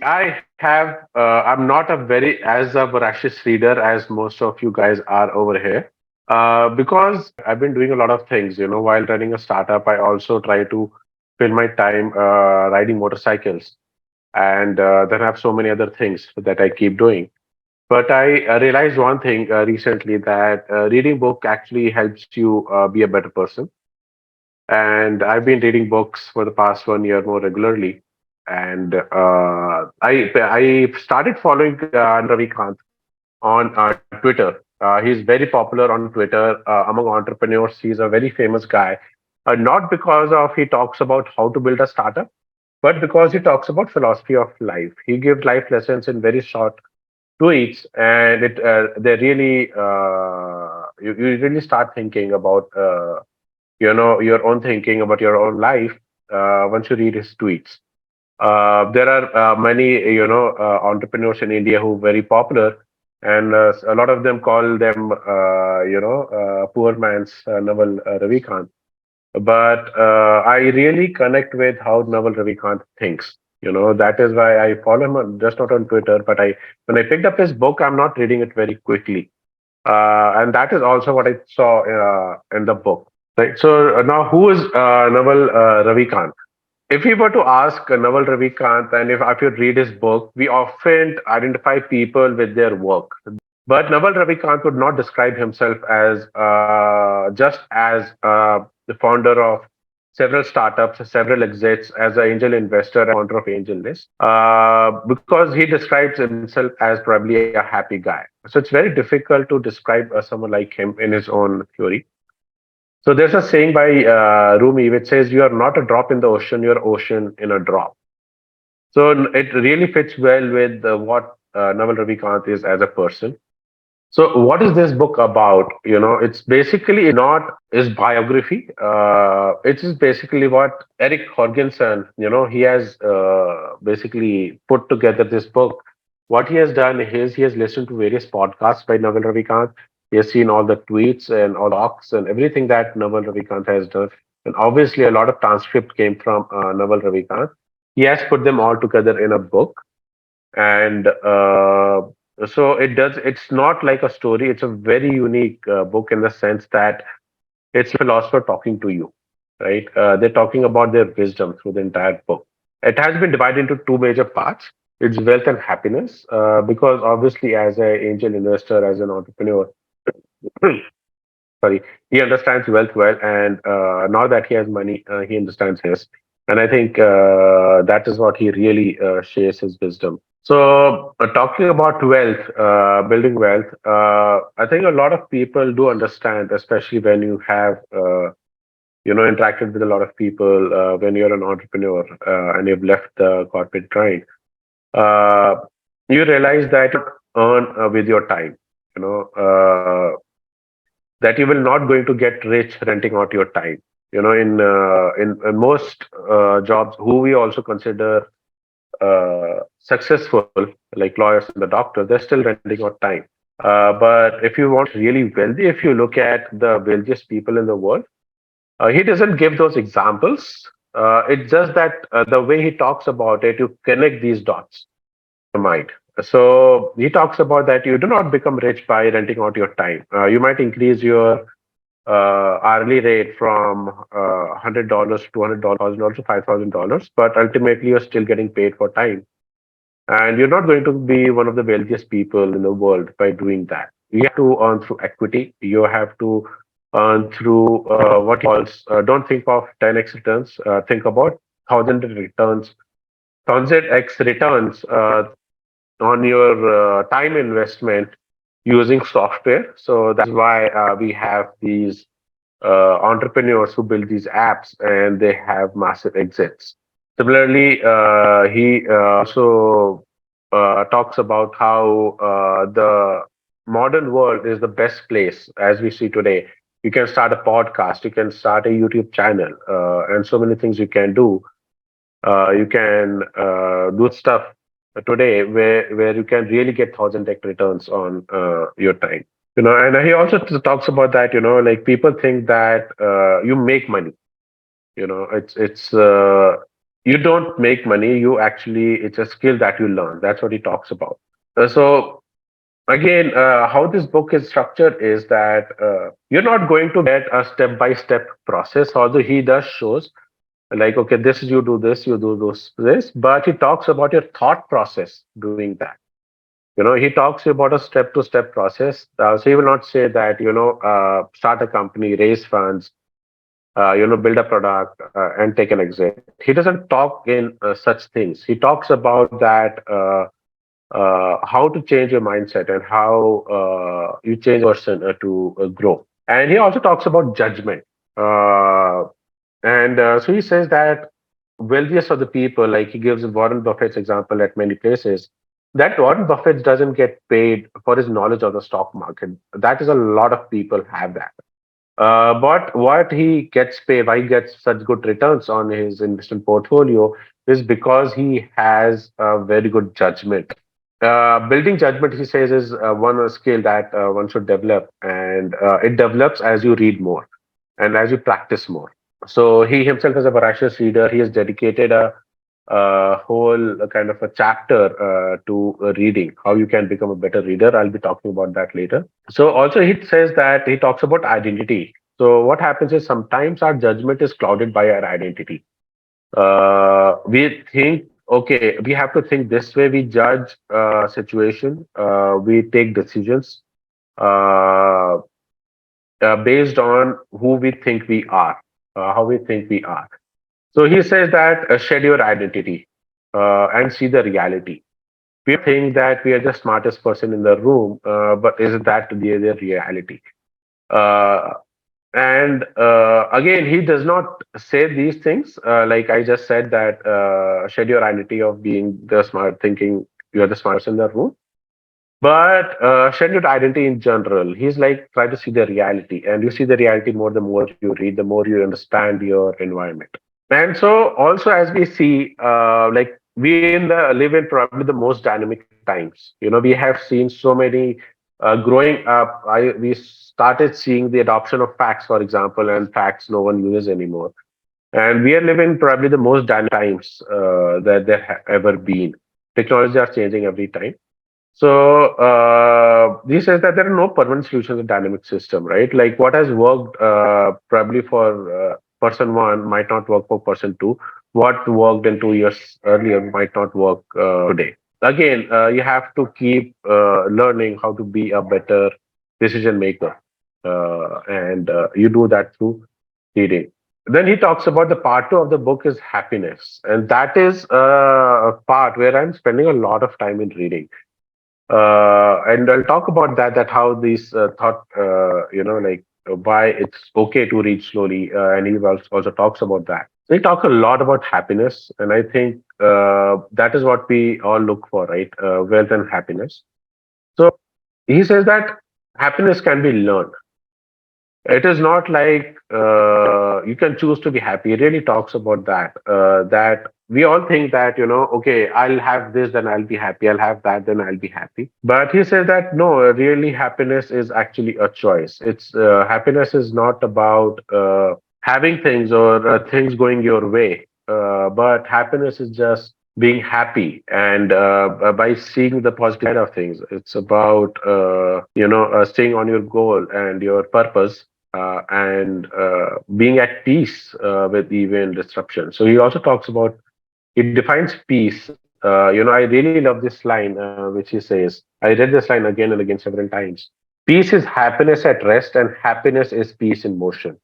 I have. I'm not a very as a voracious reader as most of you guys are over here. Because I've been doing a lot of things. While running a startup, I also try to fill my time riding motorcycles, and then I have so many other things that I keep doing. But I realized one thing recently that reading book actually helps you be a better person. And I've been reading books for the past 1 year more regularly. And I started following Ravikant on Twitter. He's very popular on Twitter among entrepreneurs. He's a very famous guy, not because of he talks about how to build a startup, but because he talks about philosophy of life. He gives life lessons in very short tweets, and they really you really start thinking about your own thinking about your own life once you read his tweets. There are many entrepreneurs in India who are very popular, and a lot of them call them poor man's Naval Ravikant. But I really connect with how Naval Ravikant thinks. That is why I follow him just not on Twitter, but I when I picked up his book, I'm not reading it very quickly, and that is also what I saw in the book. Right. So now, who is Naval Ravikant? If we were to ask Naval Ravikant, and if you read his book, we often identify people with their work. But Naval Ravikant would not describe himself as just as the founder of several startups, several exits, as an angel investor and founder of AngelList, because he describes himself as probably a happy guy. So it's very difficult to describe someone like him in his own theory. So there's a saying by Rumi which says, "You are not a drop in the ocean; you're ocean in a drop." So it really fits well with what Naval Ravikant is as a person. So, what is this book about? It's basically not his biography. It is basically what Eric Jorgensen, he has basically put together this book. What he has done is he has listened to various podcasts by Naval Ravikant. He has seen all the tweets and all the talks and everything that Naval Ravikant has done. And obviously, a lot of transcript came from Naval Ravikant. He has put them all together in a book, and so it's not like a story. It's a very unique book in the sense that it's philosopher talking to you, right? They're talking about their wisdom through the entire book. It has been divided into two major parts. It's wealth and happiness, because obviously as an angel investor, as an entrepreneur, sorry, he understands wealth well, and now that he has money, he understands his. And I think that is what he really shares his wisdom. So, talking about wealth, building wealth, I think a lot of people do understand, especially when you have, interacted with a lot of people when you're an entrepreneur and you've left the corporate grind. Uh, you realize that you earn with your time. You know that you will not going to get rich renting out your time. In most jobs, who we also consider successful, like lawyers and the doctor, they're still renting out time. But if you want really wealthy, if you look at the wealthiest people in the world, he doesn't give those examples. It's just that the way he talks about it, you connect these dots in your mind. So he talks about that you do not become rich by renting out your time. You might increase your hourly rate from $100 to $200,000 to $5,000, but ultimately you're still getting paid for time. And you're not going to be one of the wealthiest people in the world by doing that. You have to earn through equity. You have to earn through what he calls, don't think of 10x returns, think about 1,000 returns, 1,000x returns on your time investment using software. So that's why we have these entrepreneurs who build these apps and they have massive exits. Similarly, he also talks about how the modern world is the best place as we see today. You can start a podcast, you can start a YouTube channel, and so many things you can do. You can do stuff today where you can really get 1,000x returns on your time. And he also talks about that. Like people think that you make money. It's you don't make money. You actually, it's a skill that you learn. That's what he talks about. So again, how this book is structured is that you're not going to get a step by step process, although he does shows like, okay, this is you do this, you do this, but he talks about your thought process doing that. He talks about a step to step process. So he will not say that, start a company, raise funds, build a product and take an exit. He doesn't talk in such things. He talks about that how to change your mindset and how you change a person to grow. And he also talks about judgment. And so he says that wealthiest of the people, like he gives Warren Buffett's example at many places, that Warren Buffett doesn't get paid for his knowledge of the stock market. That is a lot of people have that. But what he gets paid, why he gets such good returns on his investment portfolio is because he has a very good judgment. Building judgment, he says, is one skill that one should develop, and it develops as you read more and as you practice more. So he himself is a voracious reader. He has dedicated a whole kind of a chapter to reading, how you can become a better reader. I'll be talking about that later. So also he says that he talks about identity. So what happens is sometimes our judgment is clouded by our identity. We think, okay, we have to think this way. We judge situation. We take decisions uh, based on who we think we are, how we think we are. So he says that shed your identity and see the reality. We think that we are the smartest person in the room, but is that the reality? Uh, and again, he does not say these things. Like I just said, that shed your identity of being the smart, thinking you are the smartest in the room. But shed your identity in general. He's like, try to see the reality. And you see the reality more the more you read, the more you understand your environment. And so also as we see, like we live in probably the most dynamic times. We have seen so many growing up. We started seeing the adoption of facts, for example, and facts no one uses anymore. And we are living probably the most dynamic times that there have ever been. Technology are changing every time. So he says that there are no permanent solutions in dynamic system, right? Like what has worked probably for person one might not work for person two. What worked in 2 years earlier might not work today. Again, you have to keep learning how to be a better decision maker, and you do that through reading. Then he talks about the part two of the book is happiness, and that is a part where I'm spending a lot of time in reading, and I'll talk about that how these thought, like why it's okay to read slowly, and he also talks about that. So he talks a lot about happiness, and I think that is what we all look for, right? Wealth and happiness. So he says that happiness can be learned. It is not like you can choose to be happy. It really talks about that. That we all think that, okay, I'll have this, then I'll be happy. I'll have that, then I'll be happy. But he says that no, really, happiness is actually a choice. It's happiness is not about having things or things going your way. But happiness is just being happy and by seeing the positive side of things. It's about staying on your goal and your purpose, and being at peace with even disruption. So he also talks about, he defines peace. I really love this line, which he says. I read this line again and again several times. Peace is happiness at rest, and happiness is peace in motion.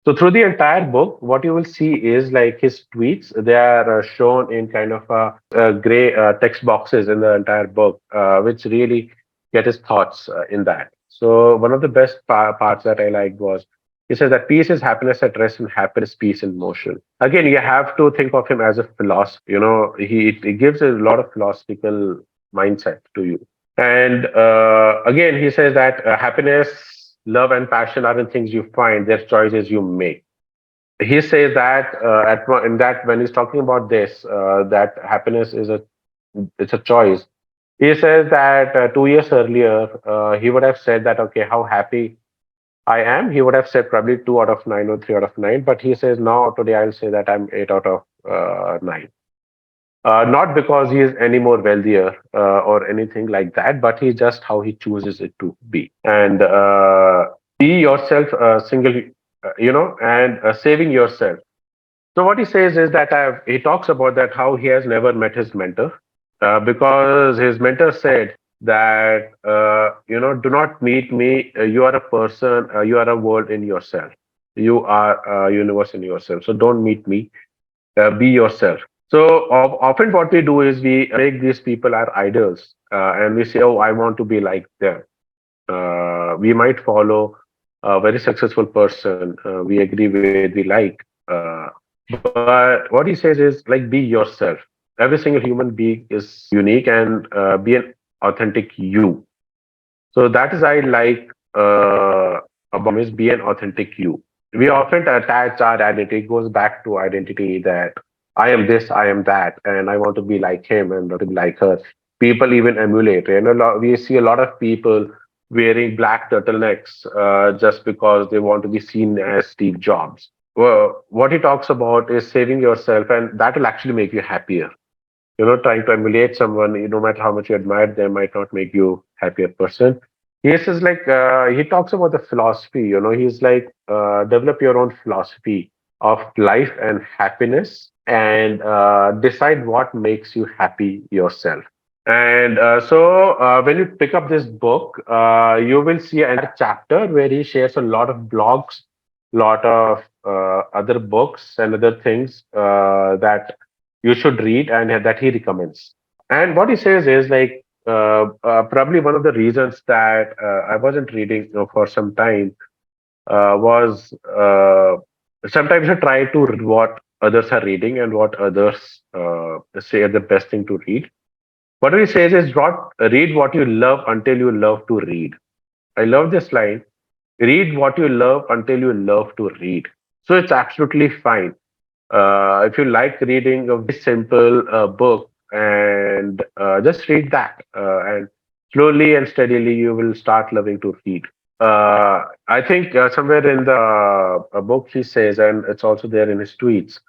So through the entire book, what you will see is like his tweets. They are shown in kind of gray text boxes in the entire book, which really get his thoughts in that. So one of the best parts that I liked was he says that peace is happiness at rest and happiness peace in motion. Again, you have to think of him as a philosopher. He gives a lot of philosophical mindset to you. And again, he says that happiness, love, and passion aren't things you find; they're choices you make. He says that in that when he's talking about this, that happiness is a choice. He says that 2 years earlier, he would have said that, okay, how happy I am. He would have said probably 2 out of 9 or 3 out of 9. But he says now today I'll say that I'm 8 out of 9. Not because he is any more wealthier or anything like that, but he's just how he chooses it to be. And be yourself, and saving yourself. So what he says is that he talks about that how he has never met his mentor because his mentor said that do not meet me. You are a person. You are a world in yourself. You are a universe in yourself. So don't meet me. Be yourself. So often what we do is we make these people our idols, and we say, "Oh, I want to be like them." We might follow a very successful person we agree with, we like. But what he says is like be yourself. Every single human being is unique and be an authentic you. So that is I like about him is be an authentic you. We often attach our identity, it goes back to identity that I am this, I am that, and I want to be like him and want to be like her. People even emulate. We see a lot of people wearing black turtlenecks just because they want to be seen as Steve Jobs. Well, what he talks about is saving yourself, and that will actually make you happier. Trying to emulate someone, no matter how much you admire them, might not make you happier person. He says like he talks about the philosophy. He's like develop your own philosophy of life and happiness, and decide what makes you happy yourself. And when you pick up this book, you will see an entire chapter where he shares a lot of blogs, lot of other books and other things that you should read and that he recommends. And what he says is like probably one of the reasons that I wasn't reading for some time was sometimes I try to read what others are reading and what others say are the best thing to read. What he says is not read what you love until you love to read. I love this line. Read what you love until you love to read. So it's absolutely fine. If you like reading a very simple book and just read that, and slowly and steadily you will start loving to read. I think somewhere in the book he says, and it's also there in his tweets,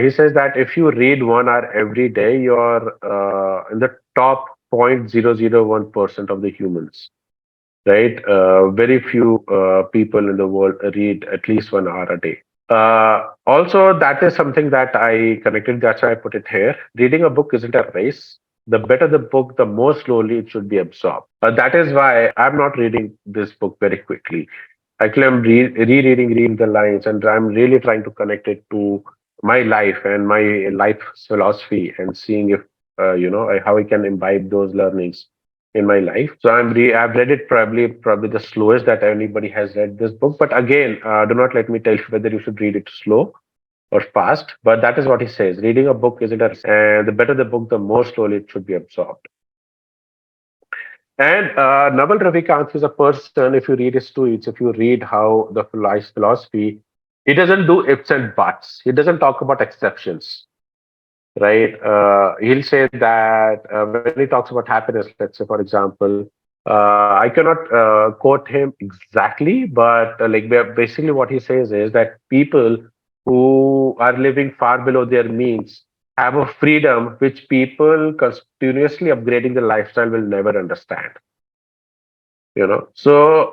he says that if you read 1 hour every day, you're in the top 0.001% of the humans, right? Very few people in the world read at least 1 hour a day. Also, that is something that I connected. That's why I put it here. Reading a book isn't a race. The better the book, the more slowly it should be absorbed. That is why I'm not reading this book very quickly. Actually, I'm reading the lines, and I'm really trying to connect it to my life and my life philosophy, and seeing if how I can imbibe those learnings in my life. So I've read it probably the slowest that anybody has read this book. But again, do not let me tell you whether you should read it slow or fast. But that is what he says. Reading a book isn't a race, and the better the book, the more slowly it should be absorbed. And Naval Ravikant is a person. If you read his tweets, if you read how the philosophy, he doesn't do ifs and buts. He doesn't talk about exceptions, right? He'll say that when he talks about happiness, let's say, for example, I cannot quote him exactly, but basically what he says is that people who are living far below their means have a freedom which people continuously upgrading the lifestyle will never understand. So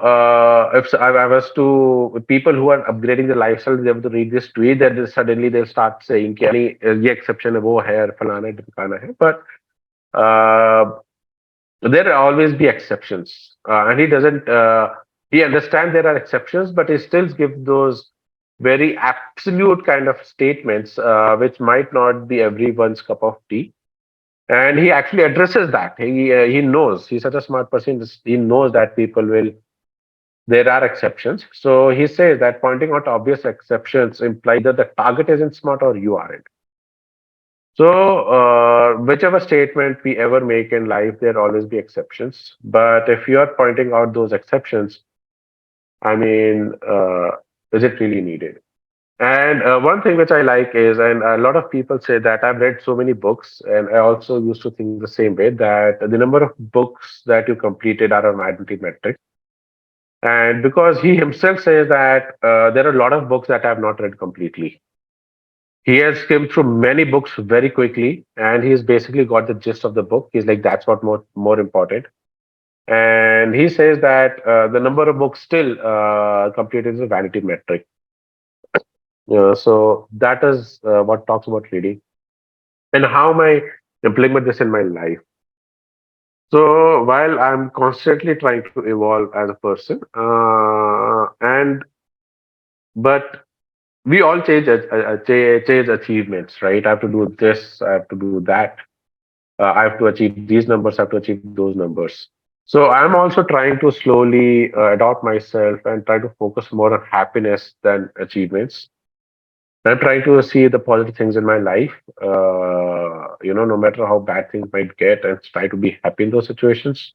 if I was to people who are upgrading the lifestyle, they have to read this tweet, then suddenly they'll start saying कि नहीं ये exception है वो है फलाना है ढिमकाना है. But uh, there will always be exceptions, and he doesn't. He understands there are exceptions, but he still gives those very absolute kind of statements, which might not be everyone's cup of tea. And he actually addresses that. He knows he's such a smart person. He knows that people will there are exceptions. So he says that pointing out obvious exceptions implies that the target isn't smart or you aren't. So, whichever statement we ever make in life, there always be exceptions. But if you are pointing out those exceptions, I mean, is it really needed? And one thing which I like is, and a lot of people say that I've read so many books, and I also used to think the same way that the number of books that you completed are an identity metric. And because he himself says that there are a lot of books that I have not read completely. He has skimmed through many books very quickly, and he's basically got the gist of the book. He's like, that's what more important. And he says that the number of books still completed is a vanity metric. So that is what talks about reading and how I implement this in my life. So while I'm constantly trying to evolve as a person, and but we all change achievements, right? I have to do this, I have to do that, I have to achieve these numbers, I have to achieve those numbers. So I'm also trying to slowly adopt myself and try to focus more on happiness than achievements. I'm trying to see the positive things in my life, no matter how bad things might get, and try to be happy in those situations.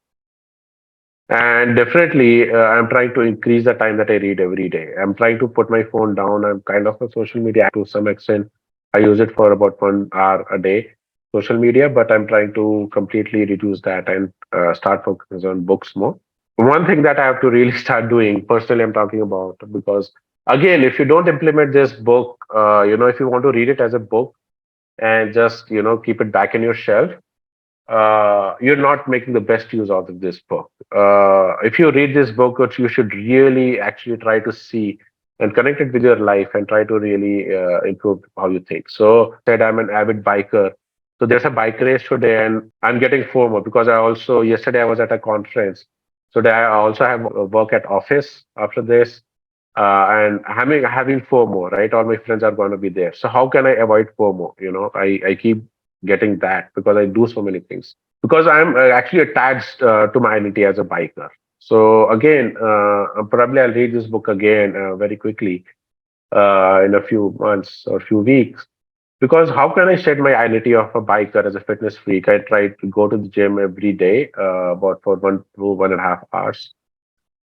And definitely, I'm trying to increase the time that I read every day. I'm trying to put my phone down. I'm kind of a social media to some extent. I use it for about 1 hour a day, social media, but I'm trying to completely reduce that and start focusing on books more. One thing that I have to really start doing, personally, I'm talking about, because again, if you don't implement this book, if you want to read it as a book and just, keep it back in your shelf, you're not making the best use out of this book. If you read this book, what you should really actually try to see and connect it with your life and try to really improve how you think. So, said I'm an avid biker. So there's a bike race today, and I'm getting FOMO because I also yesterday I was at a conference. So today I also have work at office after this, and having FOMO, right? All my friends are going to be there. So how can I avoid FOMO? I keep getting that because I do so many things. Because I'm actually attached to my identity as a biker. So again, probably I'll read this book again very quickly in a few months or few weeks. Because how can I shed my identity of a biker as a fitness freak? I try to go to the gym every day, about for 1 to 1.5 hours.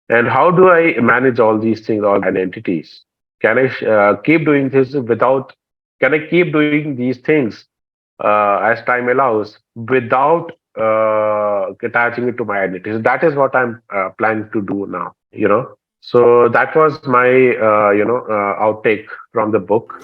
And how do I manage all these things, all identities? Can I keep doing this without? Can I keep doing these things as time allows without attaching it to my identity? So that is what I'm planning to do now. So that was my outtake from the book.